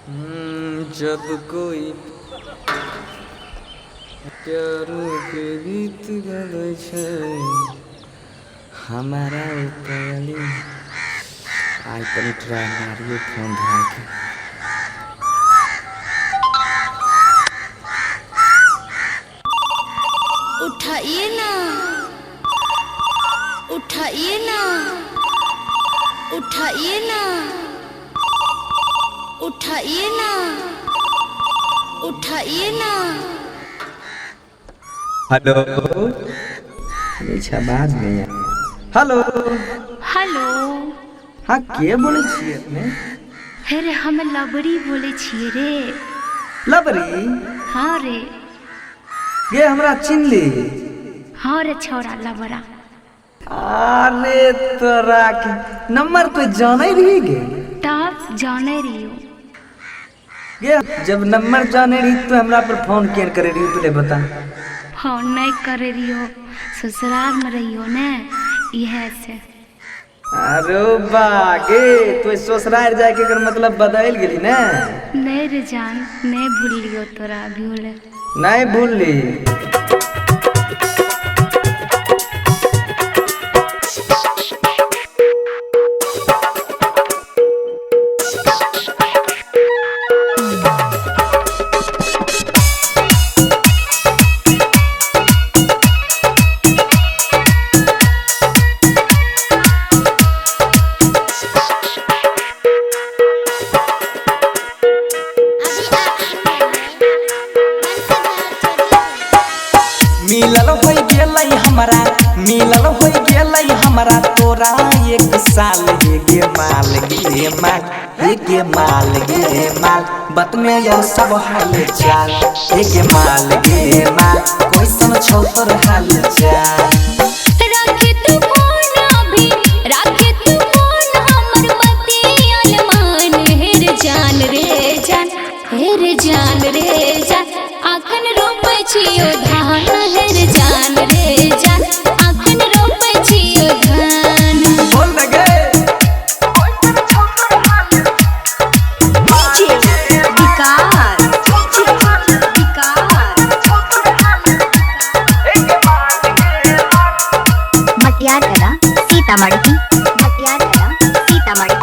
जब कोई प्यारो के गीत गाबै छै हमारा उतरली आई तनी ट्राई मारियो फोन धरा के। उठाइए ना, उठाइए ना, उठाइए ना, उठाइए ना, उठाइए ना। हेलो बाद में यार। Hello hello. हाँ के बोले छिए अपने? हे रे हम लबड़ी बोले छिए रे। लबड़ी? हाँ रे। गे हमरा चिन्हली? हाँ रे छोरा लबड़ा। अरे तोरा के नंबर तो जाने रही गे। तब जाने रहियो। गे जब नंबर जाने रही तो हमरा पर फोन केन करे रही पहले बता। हाँ नहीं करे रहियो, ससुराल में रहियो ने यह से। अरे बागे तो ससुराल जाके कर मतलब बदल गेली ने? नहीं रे जान, नहीं भूल लियो तोरा अभी होले। नहीं भूल ली। मिलल हो गेलै हमरा, मिलल हो गेलै हमरा तोरा एक साल गे माल गे माल गे माल गे माल बत में यो सब हाल चाल गे माल गे माल कैसन छौ तोर हाल चाल। राखे तू फोन अभी, राखे तू फोन हमर बतियाल मान। हे रे जान रे जान, हे रे जान रे जान, आखन रोपै छियो धान। हे रे जान रे जान, आखन रोपै छियो धान। बोल न गे डीजे विकास, डीजे विकास। मटियार कला सीतामढ़ी, मटियार कला सीतामढ़ी।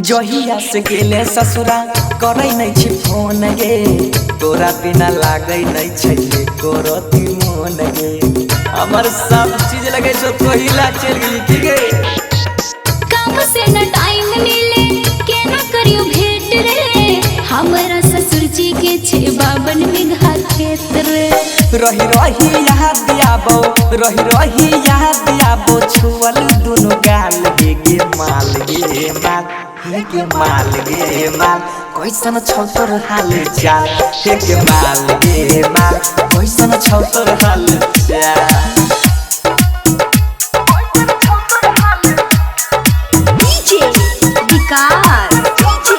जहिया से गेले ससुरा करै नहीं छी फोन गे तोरा बिना लागै नहीं छै कोरती मोन गे हमर सब चीज लगे छो पहिला चल गेली की गे। काम से न टाइम मिले केना करियो भेंट रे, हमरा ससुर जी के छे 52 बीघा खेत रे। रही रही याद आबो, रही रही याद आबो छुअल दुनु गाल गे माल गे माल गे माल गे माल कैसन छौ तोर हाल चाल गे माल गे माल कैसन छौ तोर हाल चाल। डीजे विकास, डीजे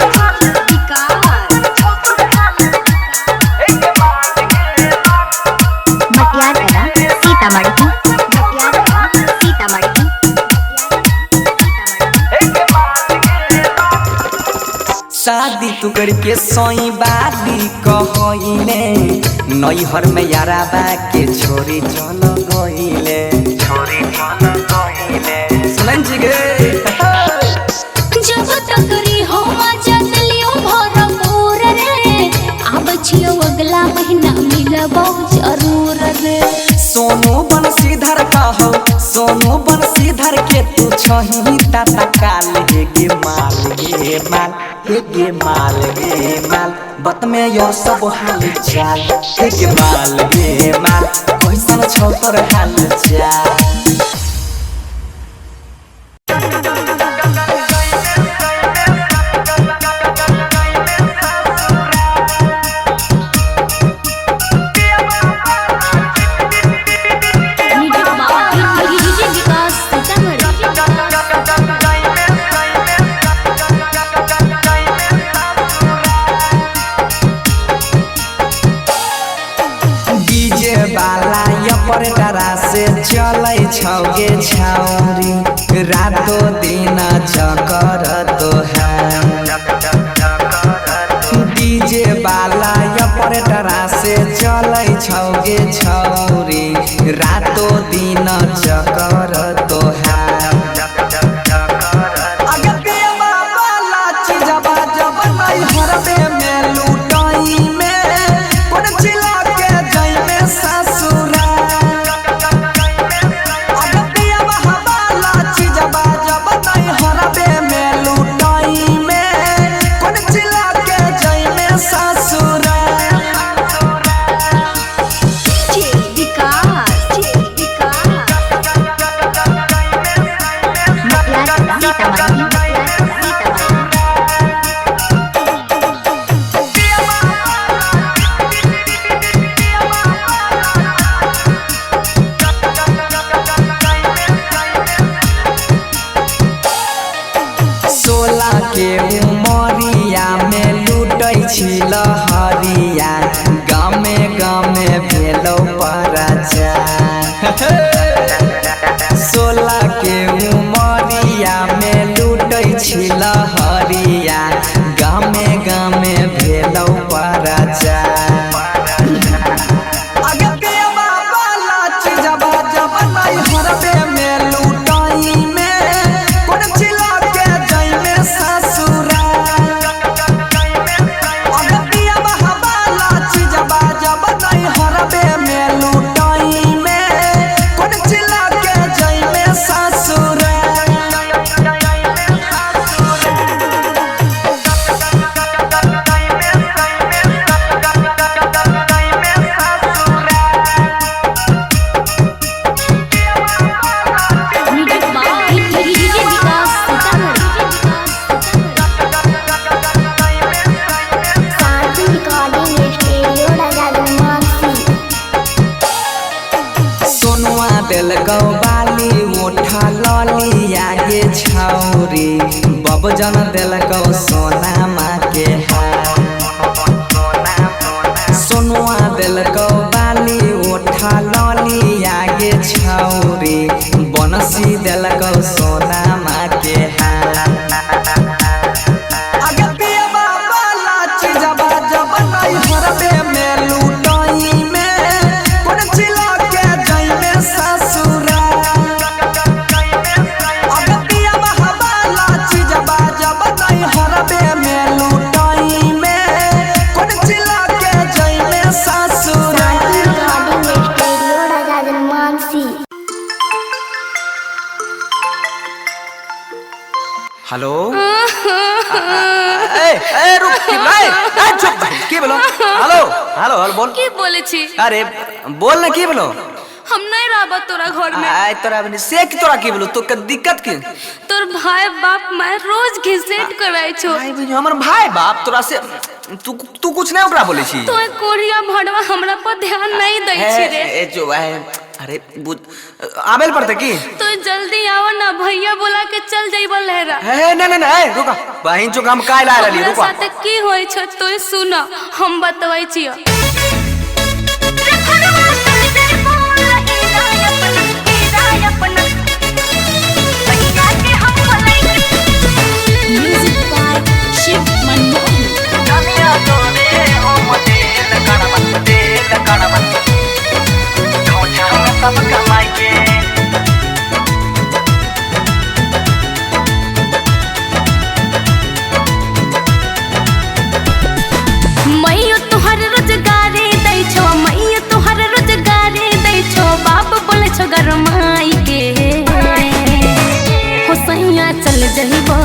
विकास। मटियार कला सीतामढ़ी, मटियार कला सीतामढ़ी। शादी तू करके सोई बादी कहइले नैहर में याराबा के छोरी चल गइले छोरी चल गइले सुनन छी गे। जब तक री हो मजा लियो भरपूर रे, आब छियो अगला महीना मिलबो जरूर रे। सोनू बंशीधर कहो, सोनू बंशीधर के तू छही ताता काल गे माल गे माल गे माल गे माल बत में यो सब हाल चाल गे माल गे माल कैसन छौ तोर हाल चाल। डीजे विकास सीतामढ़ी। डीजे वाला ये पर डरा से चलै छ रातों दिन चकर तो है डीजे वाला ऑपरेटरा से चलै छौगे छौरी रातों दिन चकर तो है के उमरिया में लूटै छी लहरिया गामे गामे भेलौ पराचा 16 के उमरिया में लूटै छी लहरिया गामे गामे भेलौ पराचा देलकौ बाली उठा लली आगे छौरी बबजन देलकौ सोनामा के सोनुआ देलकौ बाली उठा लली आगे छौरी बनसी देलकौ सोनामा के हेलो रुक चुप की बोलो हेलो हेलो हेलो बोल की बोले छी अरे बोल ना की बोलो हम नहीं रहबा तोरा घर में आय तोरा बनी से की तोरा की बोलो तो के दिक्कत की तोर भाई बाप मैं रोज घिसेट कराई छो भाई बहन हमर भाई बाप तोरा से तू कुछ नहीं ओकरा बोले छी तो कोरिया भड़वा हमरा पर ध्यान नहीं दै छी रे ए जो अरे आवेल पड़ते की तो जल्दी आओ ना भैया बोला के चल जाइबो लहरा नहीं रुका बहिन जो हम काहे ला रहली रुका साथे की होय छ तो सुन हम बतबै छियो म्यूजिक बाय शिव मनमोहन सब कमाई के मैयो तुहर रोजगारे दै छो मैयो तुहर रोजगारे दै छो बाप बोले छो गरमाई के हो सैया चल जइबो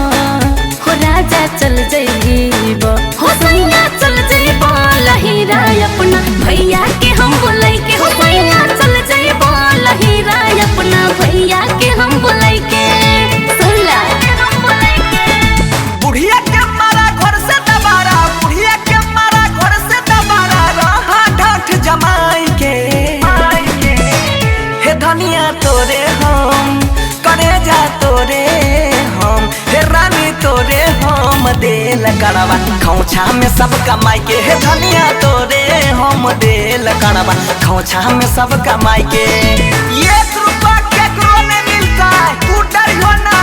हो राजा चल जइबो हो सैया चल जइबो लहीरा अपना भैया के हम बोलै के हो सैया चल जइबो लहीरा अपना भैया के हम बोलै के सुनला बुढ़िया के मारा घर से दबारा बुढ़िया के मारा घर से दबारा रहा ढाठ जमाई के हे धनिया तोरे हम करे जा तोरे हम हे रानी तोरे हम देल करवा खौछा में सब कमाई के हे धनिया तोरे हम देल करवा खौछा में सब कमाई के 1 रुपया केकरो नहीं मिलता है तू डरियो ना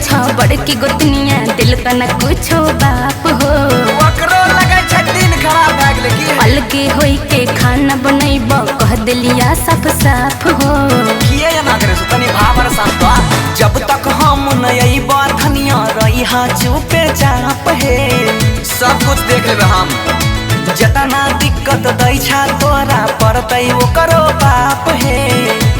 छ बड़की गोतनिया दिल का न कुछो बाप हो ओकरो लगे छै दिन खराब भए गेलै की अलगे होई के खाना बनैब कह दिलिया साफ साफ हो किए एना करे सो तनी भावर साथ जब तक हम न अइबा धनिया रही हा चुपे चाप हे सब कुछ देख लेबे हम जतना दिक्कत दै छा तोरा पड़तै ओकरो बाप हे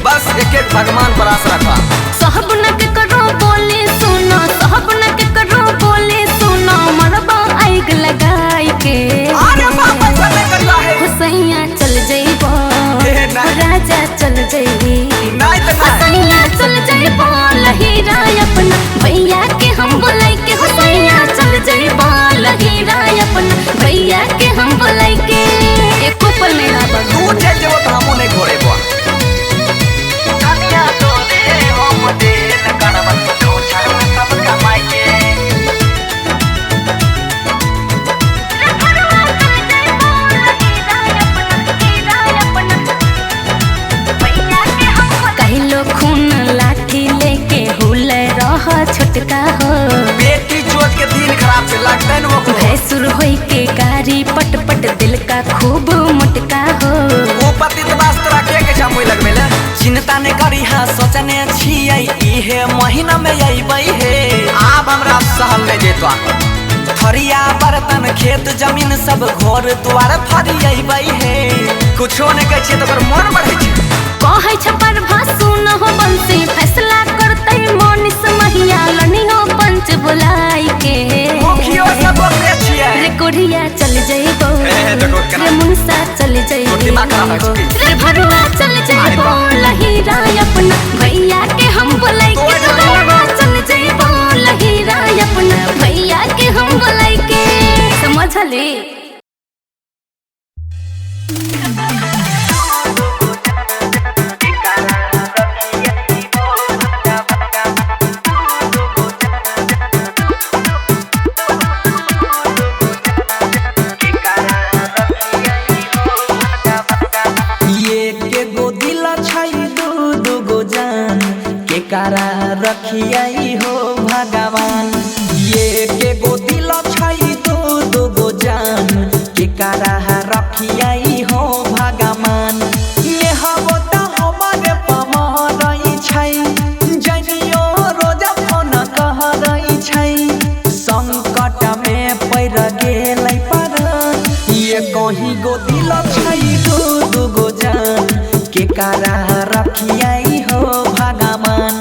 बस एक एक भगवान पर आस रखा सब न के करो बोले सुनो सब न के करो बोले सुनो मरबा आग लगाई के अरे बाप ऐसा नहीं करला है हुसैया चल जइबो राजा चल जइबी नहीं तो हुसैया चल जइबो लहीरा अपना भैया के हम बोलाई के हुसैया चल जइबो लहीरा अपना भैया के हम बोलाई के एको पल नहीं आबा तू चल जेबो त हमो नहीं घोड़े बा धनिया तो दे हम दे न करब तो छाड़ सब कमाई के कहलो खून लाठी लेके हुल रह छोटका हो बेटी जोत के दिन खराब से लगतै न ओकरो भैसुर होई के गारी पट पट दिल का खूब मोटका हो ओ पति त वास्त्र के छमुई लगबेले चिंता ने करी हा सोचने छियै इहे महीना में अइबै हे आब हमरा सहल नै जेतवा फरिया बर्तन खेत जमीन सब घर द्वार फरी अइबै हे कुछो नै कहै छियै त ओकर मन बढ़ै छै कहै छ प्रभा सुन हो बंसी फैसला करतै मोनिस महिया लनी हो पंच बुलाई के मुखियो सब ओकरे छियै रे कोढ़िया चल जइबो देखो केना रे मुनसा चल जइबो दिमाग खराब है इसकी। रे भरुआ चल जइबो लहीरा अपना भैया के हम बोलाई के तोरा चल जइबो लहीरा अपना भैया के हम बोलाई के समझली कारा रखियाई हो भगवान ये के गो दिल छै दो गो जान के कारा रखियाई हो भगवान ये हबो त हमरे पमरई छै जनियो रोजा फोन कह रही छै संकट में पड़ गेलै पर ये कहीं गो दिल छै दो गो जान के कारा रखियाई हो भगवान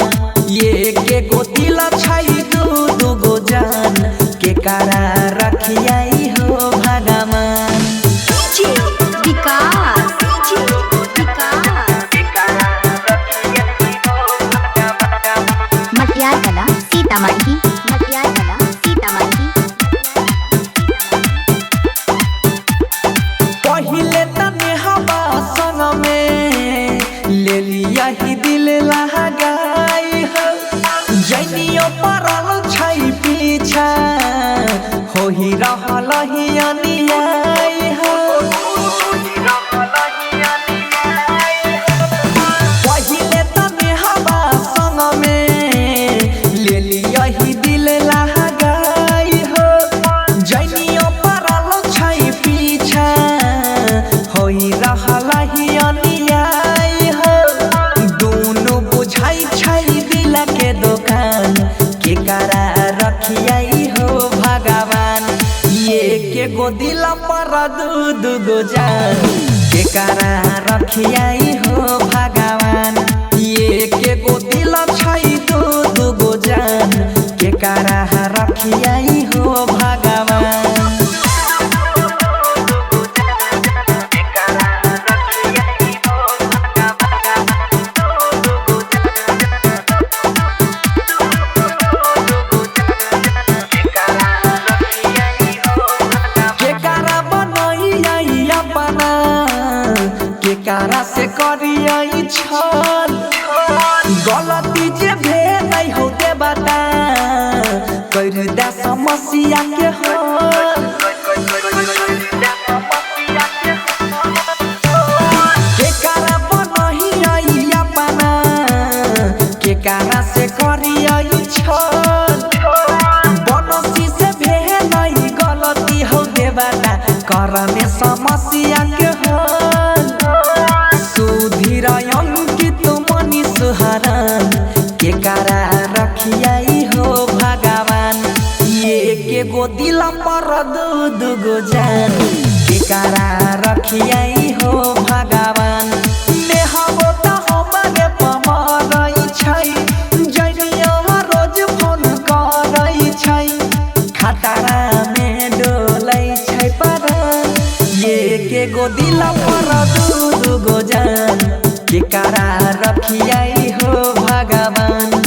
ये के गो दिल छै दो गो जान के कारा रखियाई हो भगवान विकास मटियार कला सीतामढ़ी मटियार कला सीतामढ़ी पहिले तने हवा संग में ले लिया ही दिल लगाई हो जनियो परल छै पीछा हो ही रहल ही अनियाई हो पहिले तने हवा संग में ले लिया ही दिल लगाई हो जनियो परल छै पीछा हो ही रहल ही अनियाई हो दोनों बुझाई छै दिल के दुकान के कारा रखियाई हो भगवान ये के गो दिल पर दू गो जान के कारा रखियाई हो भगवान ये के गो दिल छै दू गो जान के कारा रखियाई हो भगवान कारा से करियई छल गलती जे भेलै होते बता कर दे समस्या के हल के कारा बनही आई अपना के कारा से करियई छल दुगो जान केकरा रखियाई हो भगवान नेहबो त हमरे पमरई छै जइनिया रोज फोन करई छै खतरा में डोलै छै पर ये के गो दिल पर दुगो जान केकरा रखियाई हो भगवान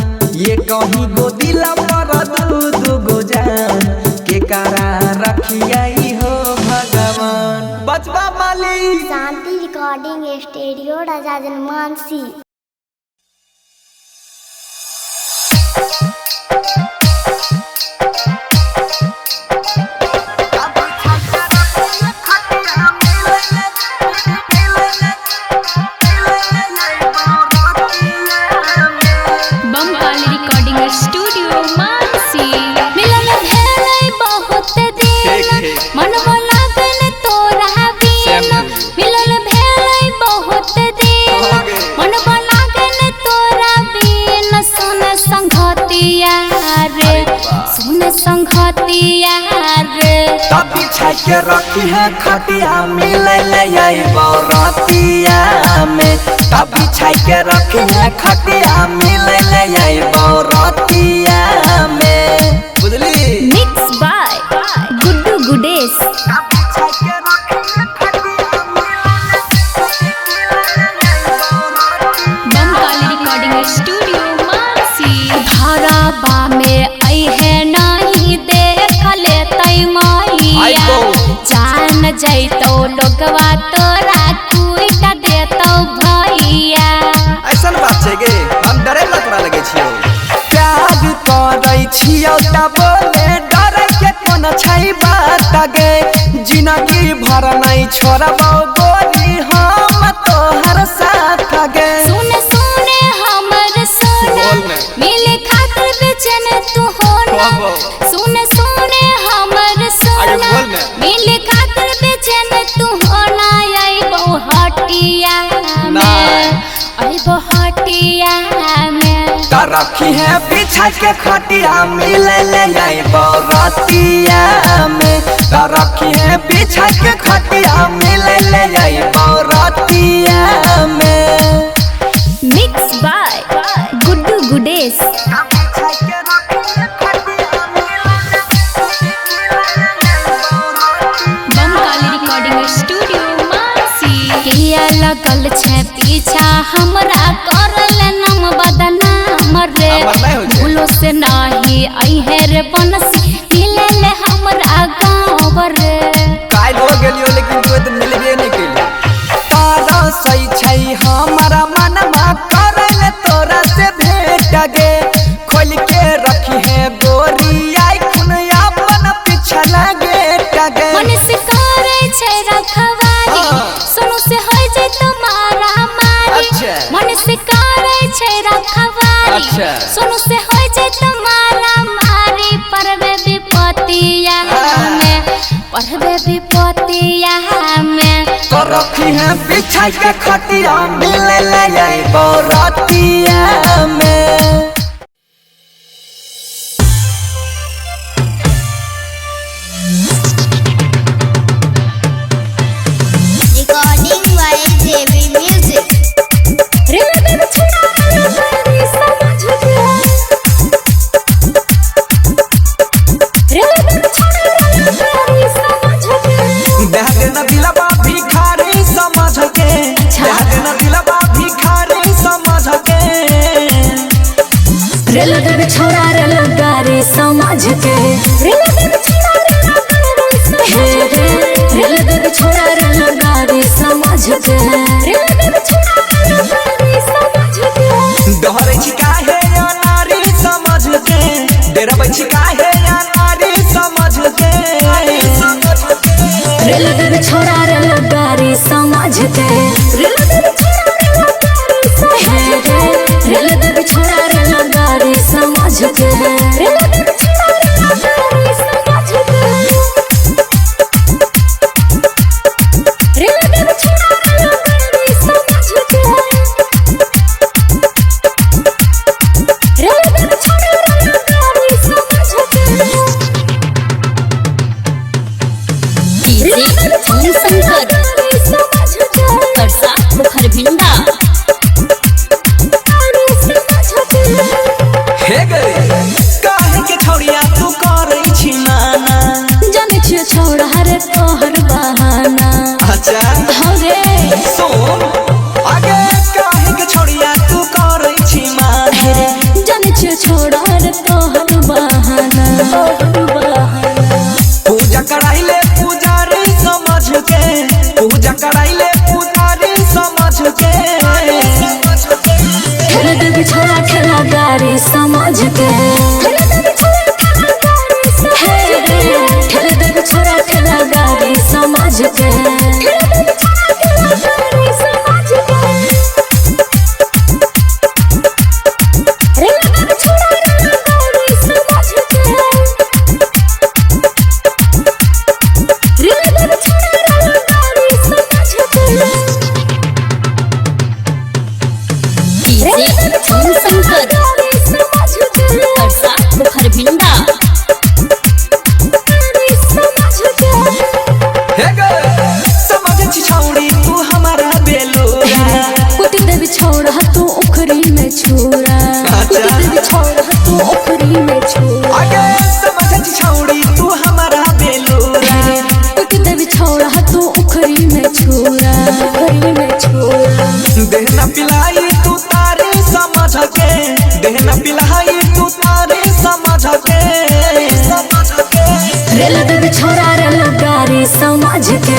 ये कहीं गो दिल पर दुगो जान केकरा रखियाई हो भगवान बचवा माली शांति रिकॉर्डिंग स्टूडियो राजा जनमानसी। बमकाली रिकॉर्डिंग स्टूडियो मानसी मिलन भेलै बहुत दिन मनवा लागल तोरा बिन मिलन भेलै बहुत दिन मनवा लागल तोरा बिन सुन संगतिया रे सुन संगतिया रे तब बिछा के रखी है खटिया मिले ले आई बरतिया में तब बिछा के रखी है खटिया मिले ले आई बरतिया में बुझली mix by Guddu Gudesh Bamkali recording studio Mansi धाराबा में आई है नहीं देख लेतै मैया जान जैतौ लोगवा तोरा कुइट देतौ भैया ऐसन बात छै गे हम डरे लकड़ा लगे छियो प्यार करै छियो त बोले डरे के कोन छै बात गे जिंदगी भर नहीं छोड़बौ गोरी हम तोहर साथ गे सुन सुने हमर सोना मिले खातिर बेचैन तू होना सुन सुने हमर सोना मिले खातिर बेचैन तू होना आइबो हटिया में आइबो हटिया में त रखी है बिछा के खटिया मिले ले आई बरतिया में त रखी है बिछा के खटिया मिले ले आई बरतिया में mix by Guddu Gudesh Bamkali recording studio Mansi किया लगल छै पीछा हमरा करल नम बदनाम रे भूलो से नहीं आई है रे बनसी मिले ले हमरा गाँव रे काल हो गेलियो लेकिन तू तो मिलबे नहीं केलियो तारा सही छै हमारा मनमा करल तोरा से भेट गे खोल के रखी है गोरी आई खुन अपन पीछा लगे टगे मन से करे छै रखवारी सुनु से होय जे तुम्हारा मारी मन से करे छै रखवारी सुनु से होय जे तुम्हारा मारी परवे विपतिया में परवे विपतिया में तो रखी है बिछा के खटिया मिले ले आई बरतिया में रिकॉर्डिंग बाय जेबी म्यूजिक। रे बेबी छोड़ा मेरी समझ गया रे बेबी छोड़ा मेरी समझ गया देहत न दिलबा भिखारी समझ के देहत न दिलबा भिखारी समझ के रे बेबी छोड़ा रे लगारी समझ के रे बेबी छोड़ा रे बेबी छोड़ा रे लगारी समझ के रे बेबी छोड़ा रे लगारी समझ के डहरै छी काहे या नारी समझ के डरबै छी काहे या नारी समझ के रे बेबी छोड़ा रे लगारी समझ के रे बेबी छोड़ा रे लगारी समझ के रे बेबी छोड़ा रे लगारी समझ के रे बेबी छोड़ा रे लगारी समझ के रे बेबी छोड़ा रे लगारी समझ के रे बेबी छोड़ा रे लगारी समझ के समझ के ठेला देवी छोरा ठेला गाड़ी समझ के देहना पिलाई तू तारे समझ के देहना पिलाई तू तारे समझ के रेल देवी छोरा रेल गाड़ी समझ के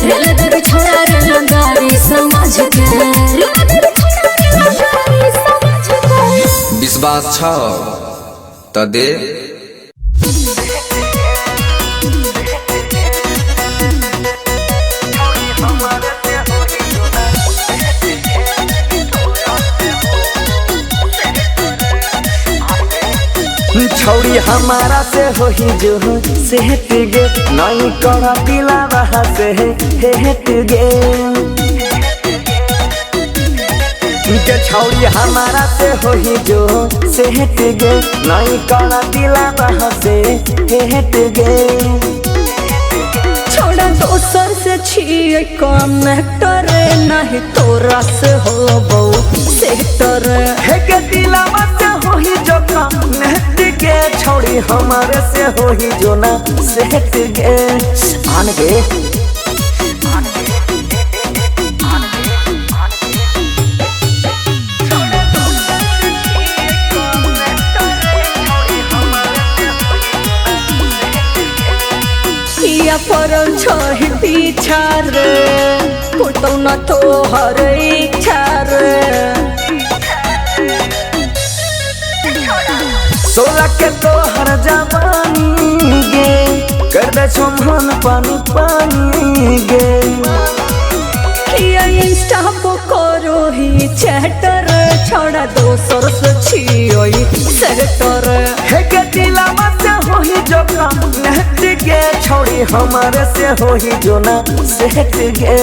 रेल देवी छोरा रेल गाड़ी समझ के विश्वास छ त दे छौड़ी हमारा से हो ही जो से हट गे नहीं करा दिला रहा से हट गे के छौड़ी हमारा से हो ही जो से हट गे नहीं करा दिला रहा से हट गे छोड़ा दोसर से छिए कनेक्टर नहीं तोरा से हो बहु सेक्टर है के दिला से हो ही जो कनेक्ट गे छौड़ी हमारे से हो ही जो ना से हट गे आन गे परल छही पीछा रे फुटौ न तो हर इच्छा रे सोलह के तो हर जवानी गे कर दे छमहन पानी पानी गे किया इंस्टा पर करो ही चैटर छोड़ा दोसर से छियोई सेक्टर है के दिला से हो ही जो कनेक्ट गे छौड़ी हमारे से हो ही जो ना से हट गे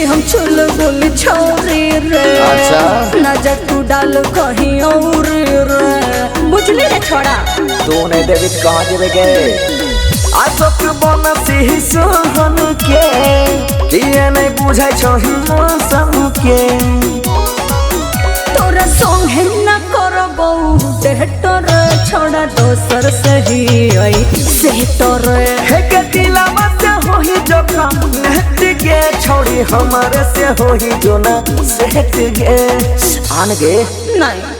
हम चुल बुल छोरी रे अच्छा नजर तू डाल कहीं और रे बुझली रे छोड़ा तूने देवी कहाँ जेबे गे आसक बनसी सोहन के किए नहीं बुझाई छही मौसम के तोरा संग है न करबौ डेटर छोड़ा दोसर सही आई सेटर है के दिला से हो ही जो कनेक्ट गे छौड़ी हमारे से हो ही जो ना से हट गे आन गे नहीं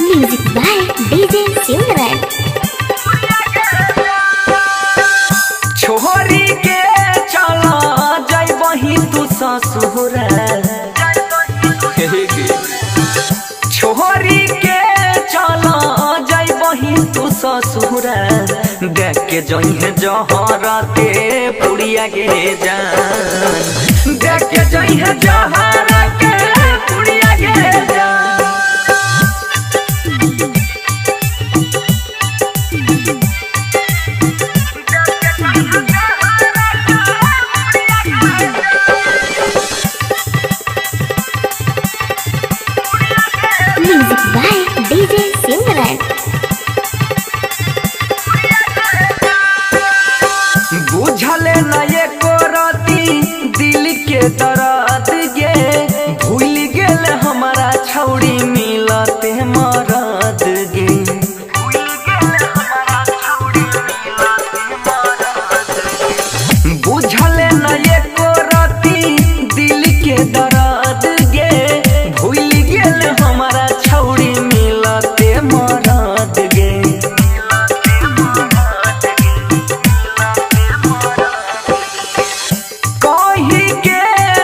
म्यूजिक बाय डीजे सिमरन। छोरी के चला जाई बही तू ससुर छोरी के चला जाई बही तू ससुर देख के जही है जहरा के पुड़िया के जान देख के जही है जहरा के पुड़िया के जान म्यूजिक बाय डीजे सिमरन। बुझले न ये कोरती के दर्द गे भूल गेल हमारा छौड़ी मिलते मरद गे बुझल न एको रति दिल के दर्द गे भूल गेल हमारा छौड़ी मिलते मरद गे कही के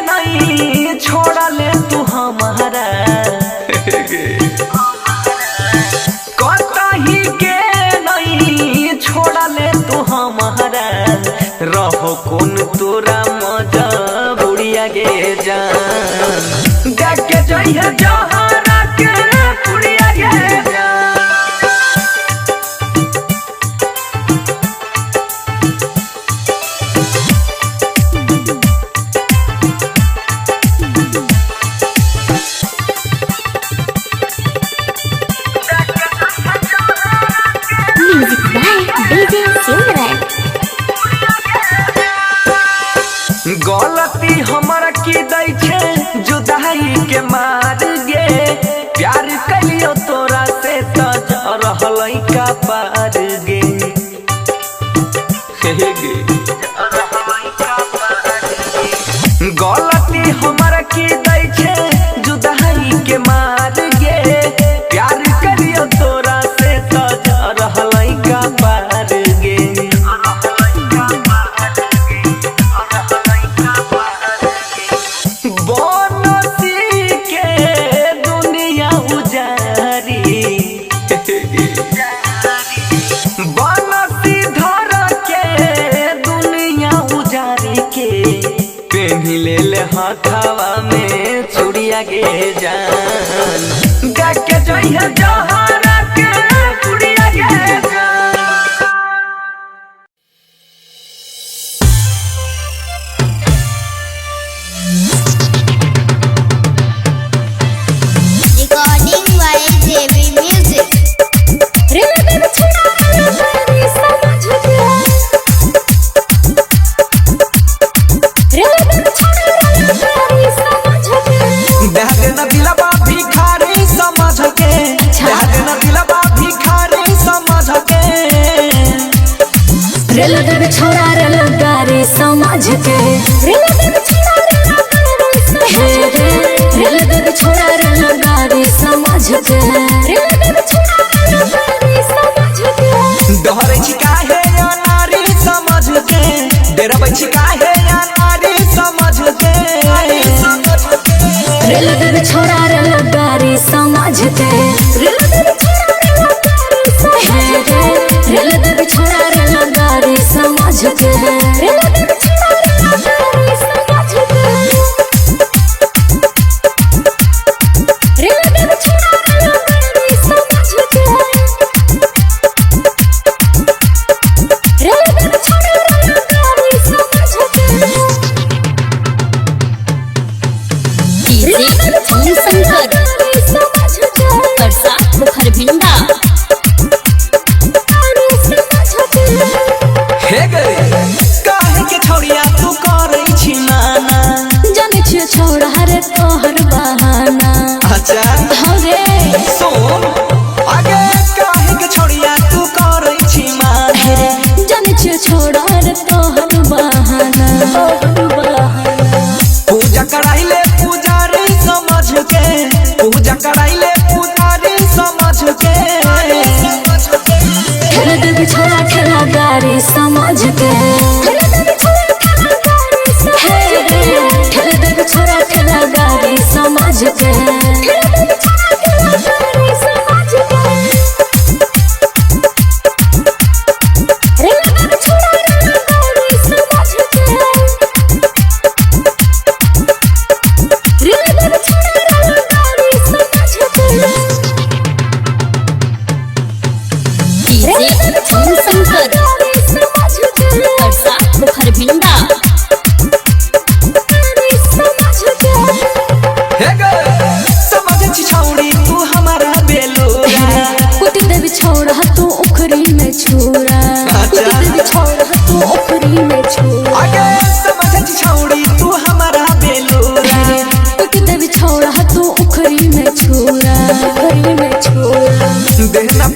नहीं छोड़ले तू हमारा कही के नहीं छोड़ले तू हमारा रहो कौन तोरा मजा बुढ़िया गे जान जाके जइया जहारा के बुढ़िया गे जान म्यूजिक बाय डीजे सिमरन। गलती हमरा की दै छे जुदाई के मार गे प्यार कलियो तोरा से त रहलै का पार गे गे गलती हमरा की दै छे जुदाई के मार गे प्यार कलियो तोरा से त रहलै का पार गे बनसी के दुनिया उजारी बनसी धर के दुनिया उजारी के पेन्ही ले हाथवा में चूड़िया गे जान जाके जइया जहारा के चूड़िया गे जान रिकॉर्डिंग बाय जेबी म्यूजिक। रे लगे छोड़ा रे समझ के रे लगे छोड़ा रे समझ के दहग न दिलबा भिखारी समझ के दहग न दिलबा भिखारी समझ के रे लगे छोड़ा रे लगारी समझ के रे लगे छोड़ा रे लगे छोड़ा रे लगारी समझ के रे लगे छोड़ा रे लगारी समझ के डहरै छी काहे या नारी समझ के डरबै छी काहे या नारी समझ के रे लगे छोड़ा रे लगारी समझ के रे लगे छोड़ा रे लगारी समझ के रे लगे छोड़ा रे लगारी समझ के रे लगे छोड़ा रे लगारी समझ के रे लगे छोड़ा रे लगारी समझ के बरसात मुखर भिंडा हे गे काहे के छोड़िया तू करै छी नाना जाने छियो छोड़ा रे तोहर बहाना अच्छा हरे सुन आगे काहे के छोड़िया तू करै छी माना जाने छियो छोड़ा रे तोहर बहाना पूजा कराइले पुजारी समझ के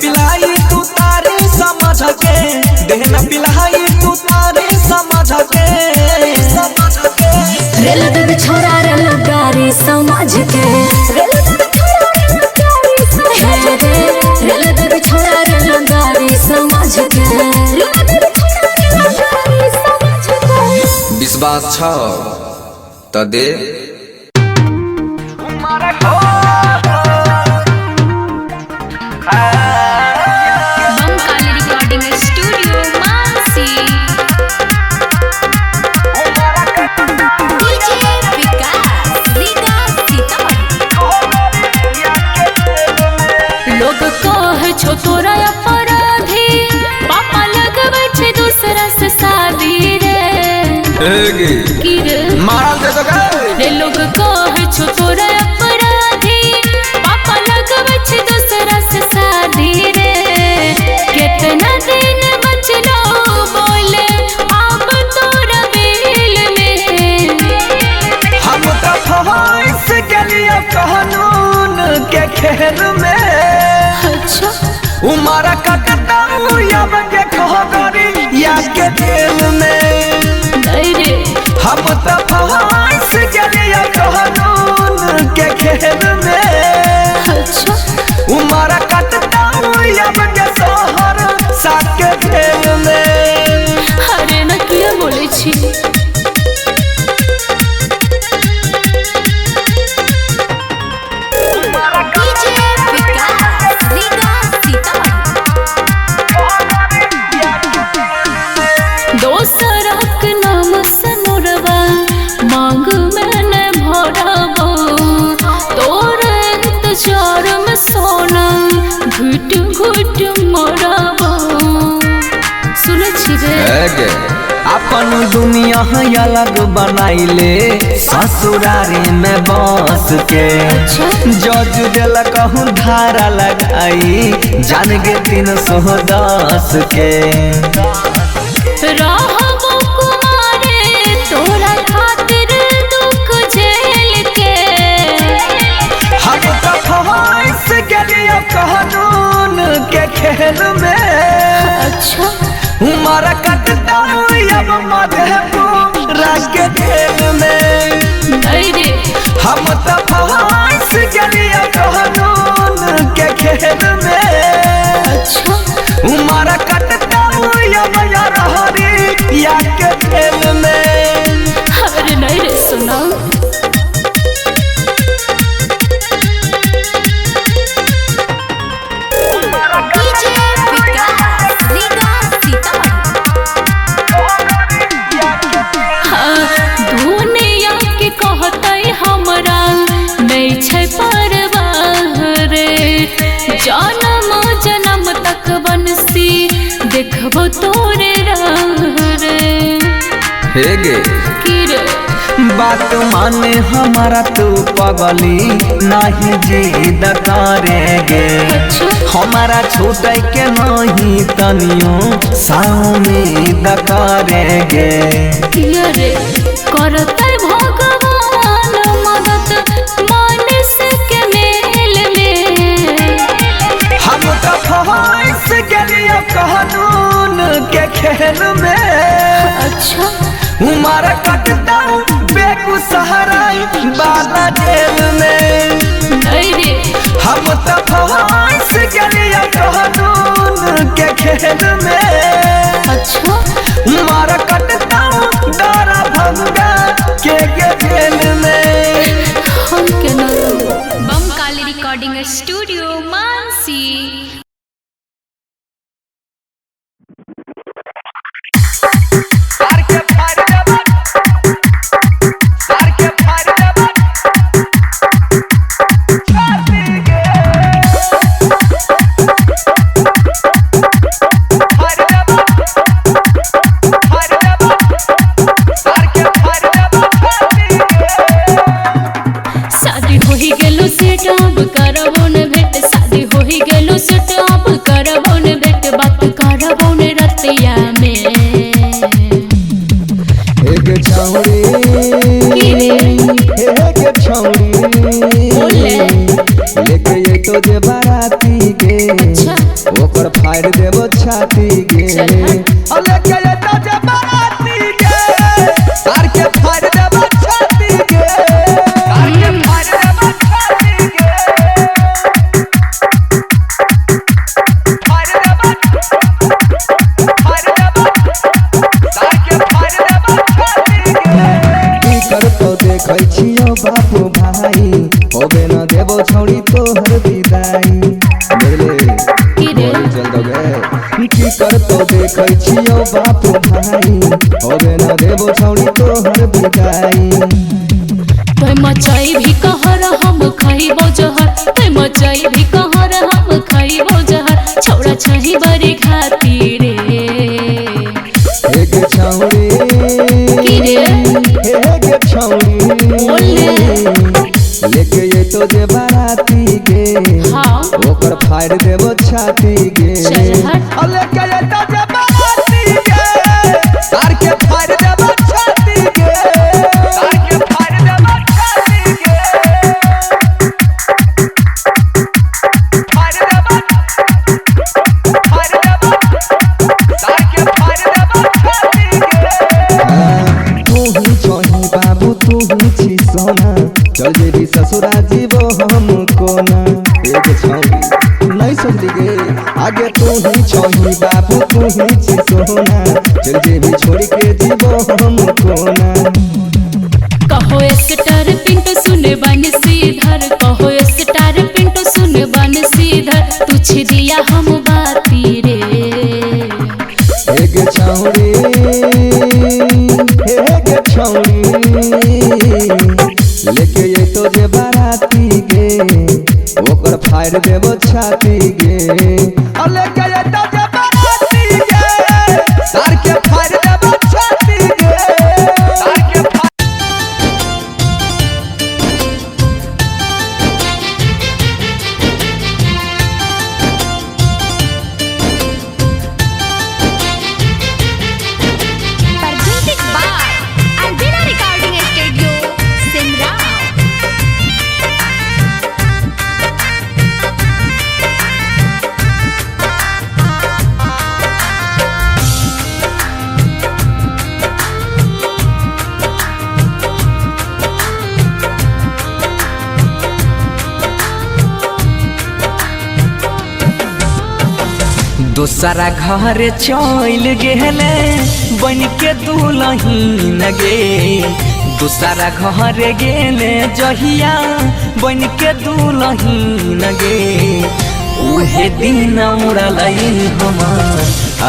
पिलाई तू तारी समझ के, देना पिलाई तू तारी समझ के। रेल दे छोरा रेल गाड़ी समझ के, रेल दे छोरा रेल गाड़ी समझ के। विश्वास छौ त दे। Bamkali recording studio Mansi. DJ Vikas Sitamarhi. लोग कहे छो तोरा अपराधी, पापा लगबै छे दूसरा से शादी रे। की रे मारल दे तो रे लोग कहे छो तोरा अपराधी, पापा लगबै छे दूसरा से शादी रे। कितना दिन बचलो बोले अब तोरा बिल में। हम तो फंस गेलियो कानून के खेल में। अच्छा उमर कटता अब के खगरी या के दिल में। नहीं रे हम तो फंस गेलियो कानून के खेल में। अच्छा उमर कटता अब के शहर साके खेल में। अरे ना किया बोले छी। दोसरक नाम सनुरवा मांग मैंने भरबो, तोर इंतजार में सोना घुट घुट मरबो। सुने छी रे अपन दुनिया अलग बनाइले ससुरारी में बस के। जज दिल कहूँ धारा लगाई जान गे 310 के। रहबो कुमारे तोरा खातिर दुख झेल के। हम तो फंस गेलियो कानून के खेल में। अच्छा उमर कटता अब मधेपुरा के जेल में। नहीं रे हम तो फंस गेलियो कानून के खेल में। अच्छा उमर कटता अब रहरी या के जेल में। अरे नहीं रे सुना। दुनिया के कहते हमरा नहीं छै परवाह रे। जन्म जन्म तक बंसी देखबो तोरे राह रे। हे गे की रे बात माने हमारा तू पगली नहीं जिद करेगे। अच्छा हमारा छूटे के नहीं तनियो उम्मीद करेगे। किया रे करते भगवान मदद मानस के मेल में। हम तो फंस गेलियो कानून के खेल में। अच्छा उमर कटता बेगूसराय बाला जेल में। नहीं रे हम तो फंस गेलियो कानून के खेल में। अच्छा उमर कटता दारा भंगा के जेल में। हम के ना बमकाली रिकॉर्डिंग स्टूडियो मानसी। शादी हो ही गेलो से डाब करबो न भेट छाती गे अले के तो जे बाराती गे तार के फाड़ देबो छाती गे तार के फाड़ देबो छाती गे फाड़ देबो तार के फाड़ देबो छाती गे की करतो देखै छियो बापू भाई होबे न देबो छौड़ी तोहर विदाई बुझले की रे चल दोगे की करतो देखै छियो बापू भाई होबे न देबो छौड़ी तोहर विदाई तोय मचाई भी कहर हम खइबो जहर तोय मचाई भी कहर हम खइबो जहर छौड़ा छही बरी खातिर रे एक छौड़ी की रे एक छौड़ी बोले लेके ये तो जे बाराती गे हाँ ओकर फाड़ देबो छाती गे चल हट अले के ये तो जे बाराती गे तार के फाड़ देबो छाती गे तार के फाड़ देबो छाती गे फाड़ देबो तार के फाड़ देबो छाती गे तू ही छोही बाबू तू ही छी सोना चल जेबी ससुरा जीवो हम कोना एक छौड़ी नहीं सोचली गे आगे तू ही छोही बाबू तू ही छी सोना चल जेबी छोड़ के जीवो हम कोना कहो स्टार पिंटू सुने बन सीधर कहो स्टार पिंटू सुने बन सीधर तुझ दिया हम बाती रे एक छौड़ी लेके ये तो जे बाराती गे ओकर फाड़ देबो छाती गे अले के ये तो जे बाराती गे तार के फाड़ देबो छाती गे तार के Presented by Albina Recording Studio, Simra. दूसरा घर चल गेले बन के दुलहीन गे दूसरा घर गेले जहिया बन के दुलहीन गे उहे दिन उड़लई हमार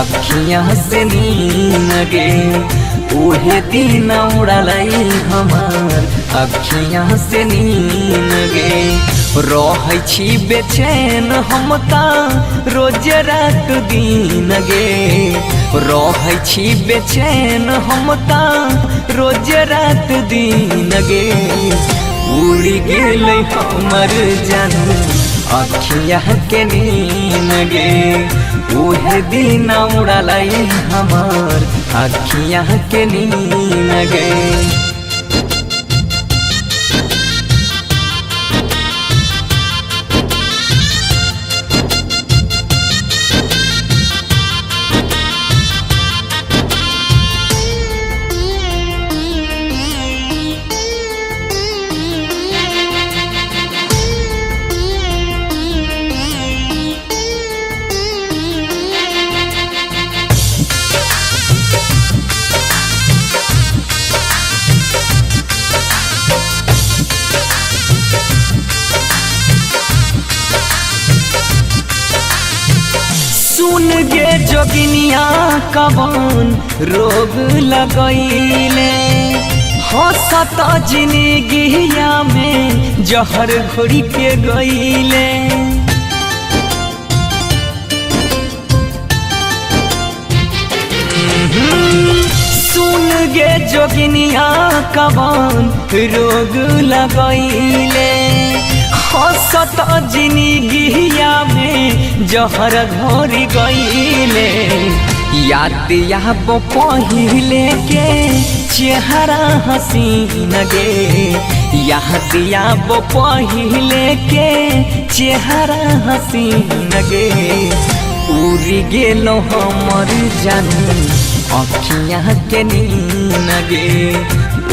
अखियाँ से नीन गे उहे दिन उड़लई हमार अखियाँ से नीन गे रहै छी बेचैन हम ता रोज रात दिन गे रहै छी बेचैन हम ता रोज रात दिन गे उड़ गेलै हमर जानू अखिया के नीन गे उहे दिन उड़लै हमार अखिया के नीन गे सुन गे जोगिनिया कवन रोग लगैले हंसत जिंदगिया में जहर घोड़ी के गईले सुन गे जोगिनिया कवन रोग लगैले हंसत जिंदगिया में जहर घोरी गईले याद आब पहिले के चेहरा हसीन गे याद आब पहिले के चेहरा हसीन गे उड़ी गेलो हमर जानू अखियाँ के नीन गे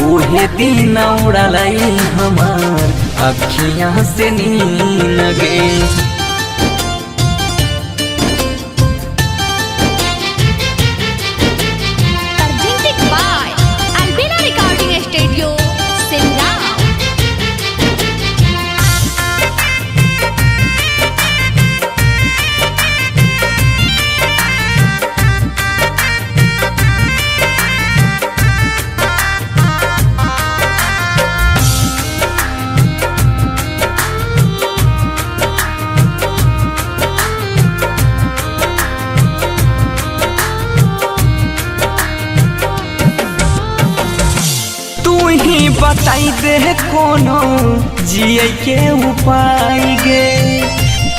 उहे दिन उड़ालै हमार अखियाँ से नीन गे। Presented by Albina Recording Studio, Simla. तू ही बताई दे कोनो जिए के उपाय गे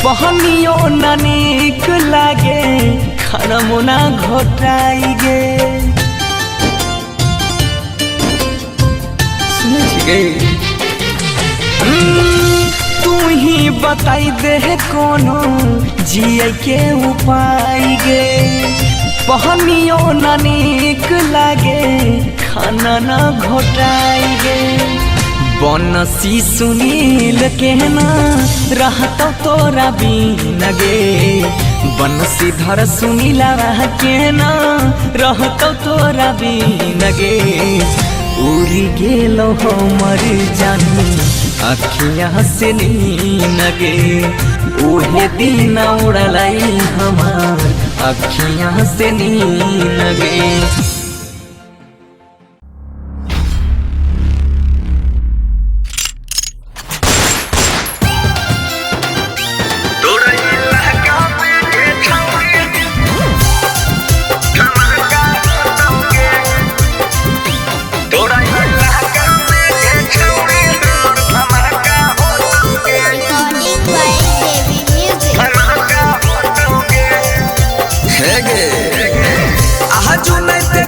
पहनियो न नीक लागे खाना मुना घोटाई गे। तू ही बताई दे कोनो जिए के उपाय गे पहनियो न नीक लागे खाना न घोटाई गे। बनसी सुनील केना रहत तोरा बिन गे बनसी धर सुनीला केना रहत तोरा बिन गे। उड़ी गेलो हमर जानू अखियाँ से नीन गे उहे दिन उड़लै हमार अखियाँ से नीन गे। Recording by Devi Music. हे गे आज नहीं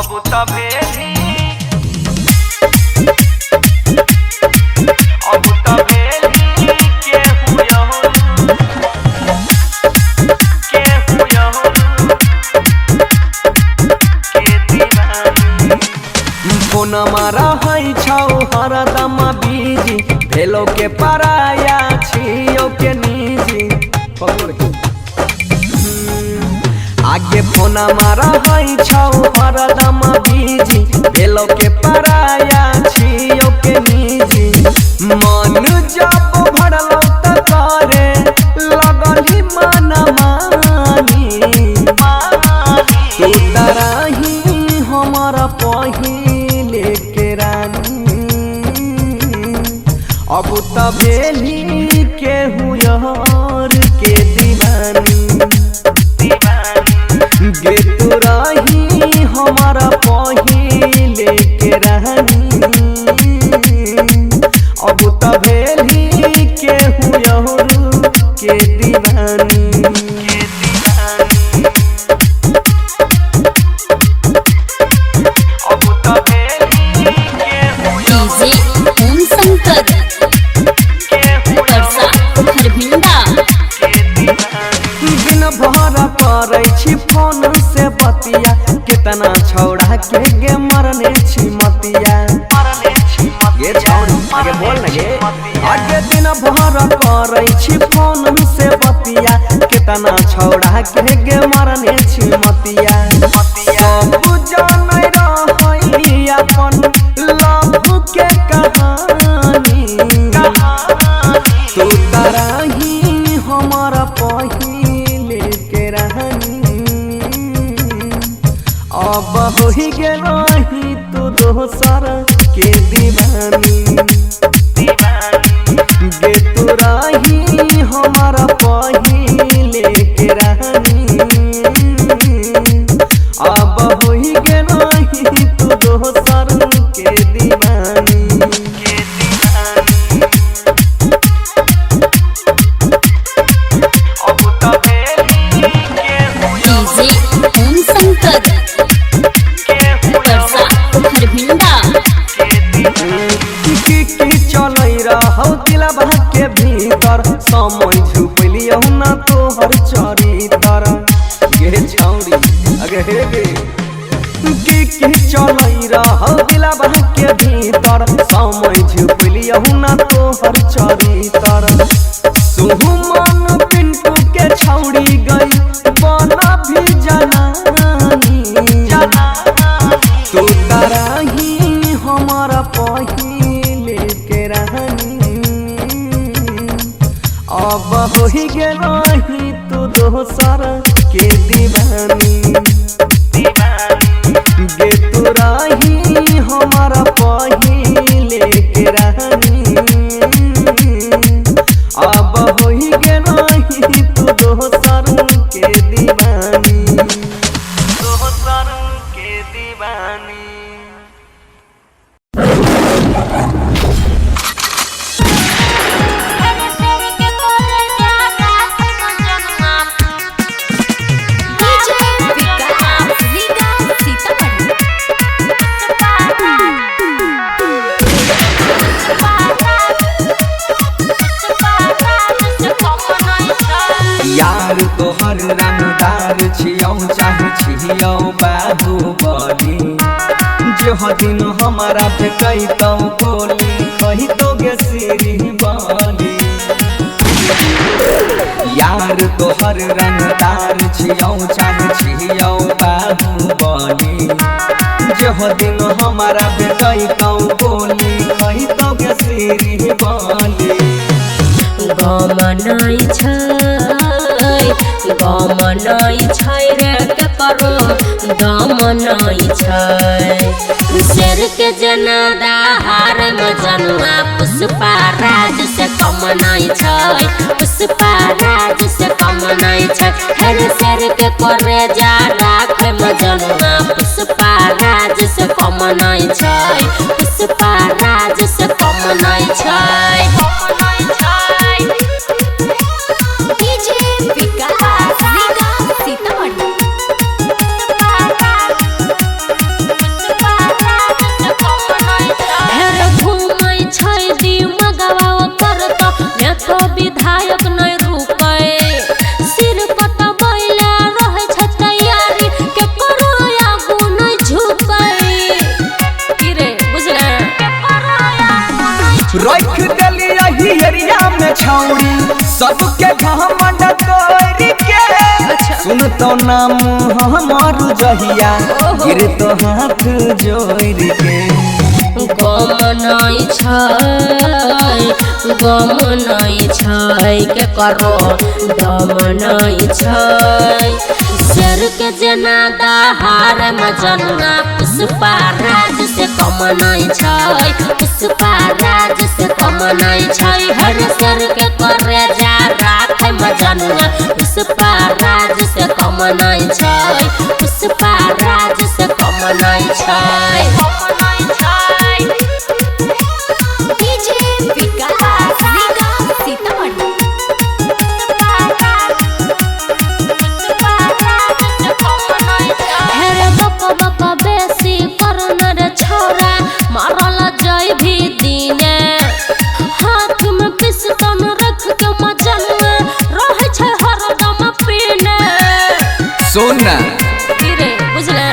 अब तबे भी अब तबे भी के हुआ के दीवानी फोन मारा है छौ हरदम बीजी भेलो के पराया छियो के निजी आगे फोन मारा है छौ हरदम बीजी भेलो के पराया छियो के निजी मन जब भरलो त करे लगली मन मानी तू तरही हमारा पहिले के रानी अब तबेली के हुयार के दीवानी गे तू रही हमारा पहिले के रानी अब तबेली के हुयार के दीवानी दिन भर करै छी फोन से बतिया कितना छौड़ा के गे मरने छी मतिया गे छौड़ी आगे बोल न गे आगे दिन भर करै छी फोन से बतिया कितना छौड़ा के गे मरने छी मतिया सब जानै रहै अपन लव के कहानी तू तरही हमारा पहिले के रानी अब होई गेलही तू दोसर के दीवानी गे तू रही हमारा पहिले के रानी अब होई गेलही तू दोसर के दीवानी दिलवा के भीतर समय झुपलियो ना तोहर चरितर गे छौरी अगे हे गे की चलै रह दिलवा के भीतर समय झुपलियो ना तोहर चरितर सुमन पिंटू के छौरी गई बना भी जनानी तू तरही हमारा पहिले के रानी अब होई गेलही तू दोसर के दीवानी गे तू रही हमारा पहिले के रानी अब होई गेलही तू दोसर के दीवानी दोसर के दीवानी यार तोहर रंगदार छियौ चाहे छियौ बाहुबली जो दिन हमारा भेटैतौ बोली कहितो गे सिरी बाली यार तोहर रंगदार छियौ चाहे छियौ बाहुबली जो दिन हमारा भेटैतौ बोली कहितो गे सिरी बाली गमनाई छै रे के करो गमनाई छै शेर के जनदा हार में जनुआ पुष्पा राज से कम नहीं छै पुष्पा राज से कम नहीं छै हर शेर के करे जा राख में जनुआ पुष्पा राज से कम नहीं छै पुष्पा राज से कम नहीं छै विकास सीतामढ़ी लेब तो नाम हमर जहिया गिर तो हाथ जोड़ के गम नहीं छै के करो दम नहीं छै शेर के जना दहार मजनुआ पुष्पा राज से कम नहीं छै पुष्पा राज से कम नहीं छै हर शेर के करे जा राख मजनुआ पुष्पा राज से कम नहीं छै पुष्पा राज से कम नहीं छै डीजे विकास सीतामढ़ी हेरे बक बेसी करनर छौरा मारल जाय भी दिने हाथ में पिस्तौल रख के मजनुआ रहे छै हरदम पीने सुन रे बुझले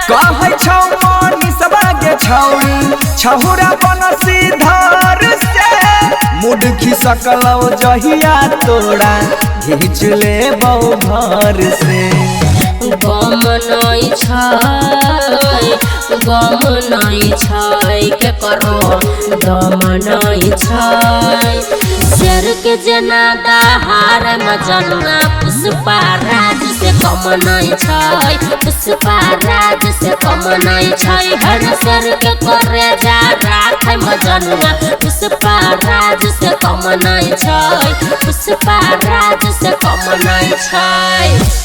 कहै छौ मानी सबागे छौरी छहुरा बनसी धार से मुड खिसकलौ जहिया तोड़ा घींच ले बहु घर से गम नहीं छै के करो दम नहीं छै शेर के जना दहार मजनुआ पुष्पा राज से कम नहीं छै पुष्पा राज से कम नहीं छै हर शेर के करे जा राख मजनुआ पुष्पा राज से कम नहीं छै पुष्पा राज से कम नहीं छै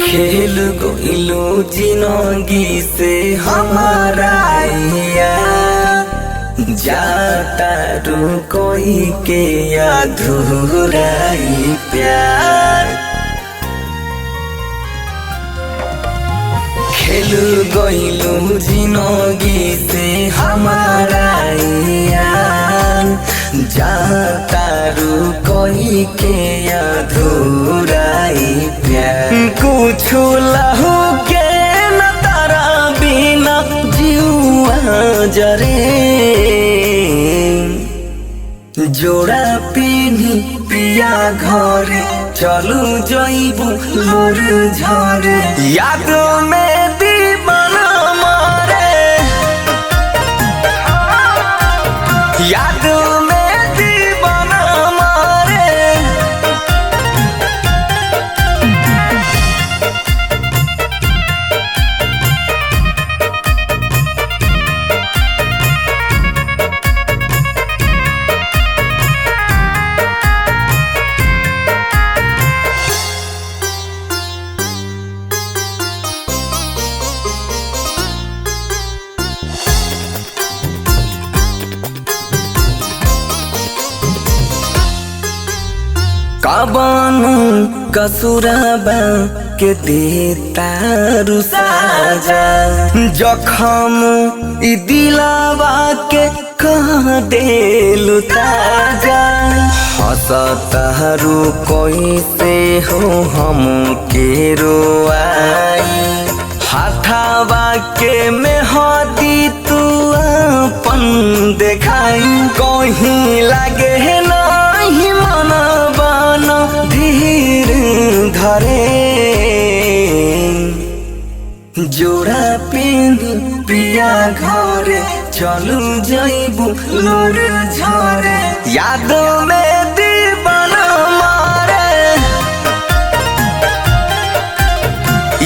खेल गोइलो जिंदगी से हमारा जाता रू कोई के अधूरा ही प्यार खेल गोइलो जिंदगी से हमारा जाता रू कोई के अधूरा ही प्यार कुछ लहू के न तारा बिना जीवा जरे जोड़ा पीनी पिया घरे चलू जइबू लोर झरे याद में दीवाना मारे याद में दीवाना मारे काबन कसुराबा के देता रुसाजा जखम ई दिलावा के कह देलु ताजा हंसतारू कोई से हो हम के रोआई हाथावा के मेहदी तू अपन देखाई कहीं लागे नहीं मन बना धीर धरे जोड़ा पिन पिया घरे चलू जइबू लोर झरे याद में दीवाना मारे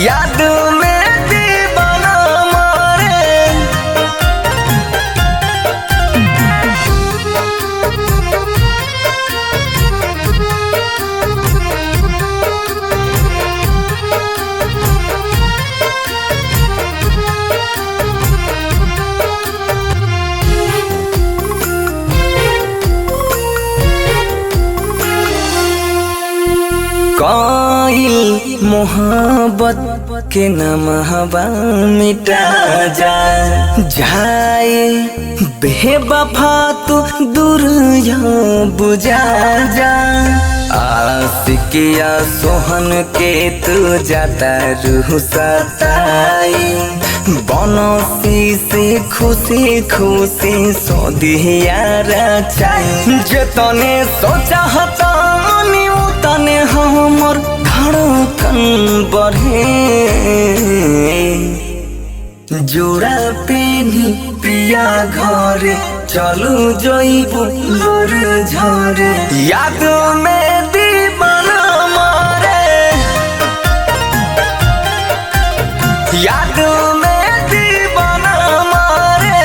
याद में दीवाना मारे कोई मोहब्बत के नमहबा मिटा जाए बेवफा तू दूर बुझा जा आशिकिया सोहन के तू जाता रूह सताई बनसी से खुशी खुशी सौदिया रचाई जतने सोचा हतानी उतने हमर धड़कन बढ़े जोड़ा पेनी पिया घरे चलू जइबू लोर झरे याद में दीवाना मारे याद में दीवाना मारे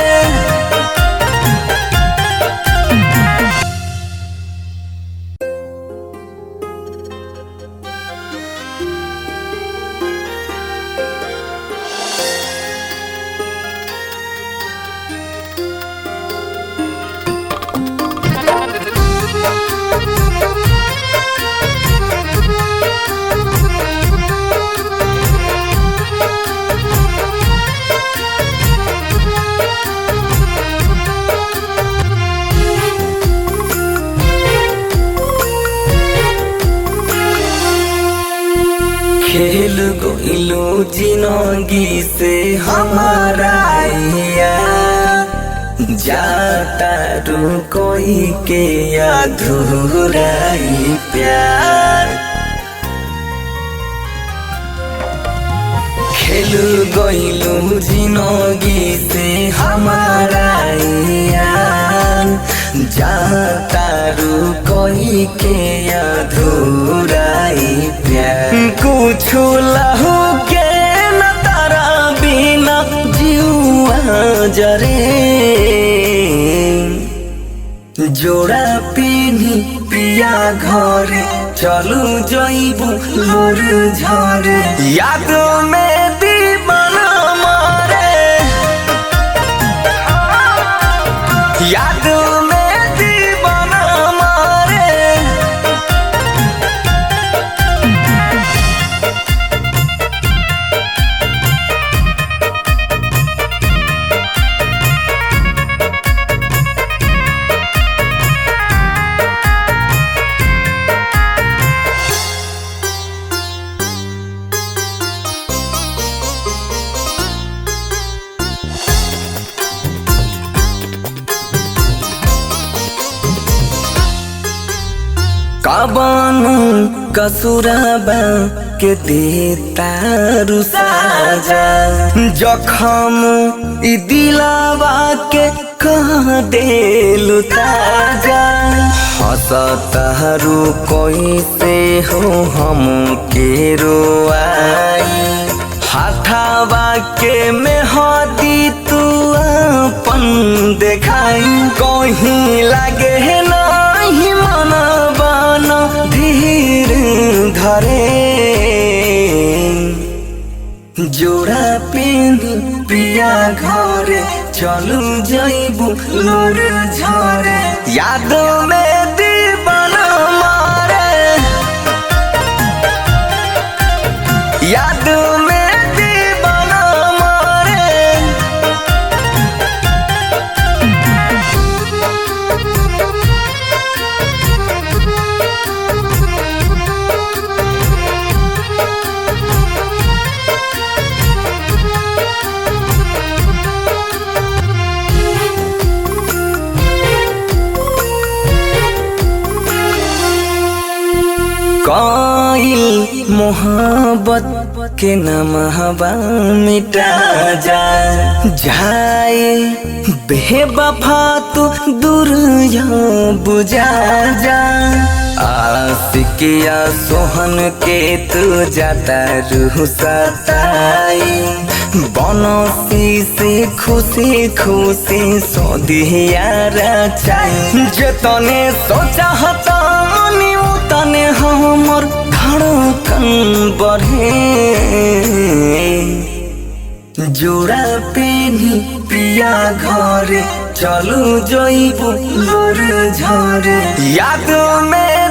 खेल गोइलो जिंदगी से हमारा जाता रू कोई के अधूरा ही प्यार खेल गोइलो जिंदगी से हमारा जाता रू कोई के अधूरा ही प्यार कुछ लहू के न तारा बिना जीवा जरे जोड़ा पीनी पिया घरे चलू जइबू लोर झरे याद में दीवाना मारे याद में दीवाना मारे काबानु कसुराबा के देता रुसाजा जखम ई दिलावा के कह देलु ताजा हसतारू कोई से हो हम के रोआई हाथावा के मेहदी तू अपन देखाई कहीं लागे नहीं मनबा धीर धरे जोड़ा पेन पिया घरे चलू जइबू लोर झरे याद में दीवाना मारे याद में दीवाना मारे कोई मोहब्बत के नमहबा मिटा जाए बेवफा तू दूर बुझा जा आशिकिया सोहन के तू जाता रूह सताई बनसी से खुशी खुशी सौदिया रचाई जतने सोचा हतानी उतने हमर धड़कन बढ़े जोड़ा पेनी पिया घरे चलू जइबू लोर झरे याद में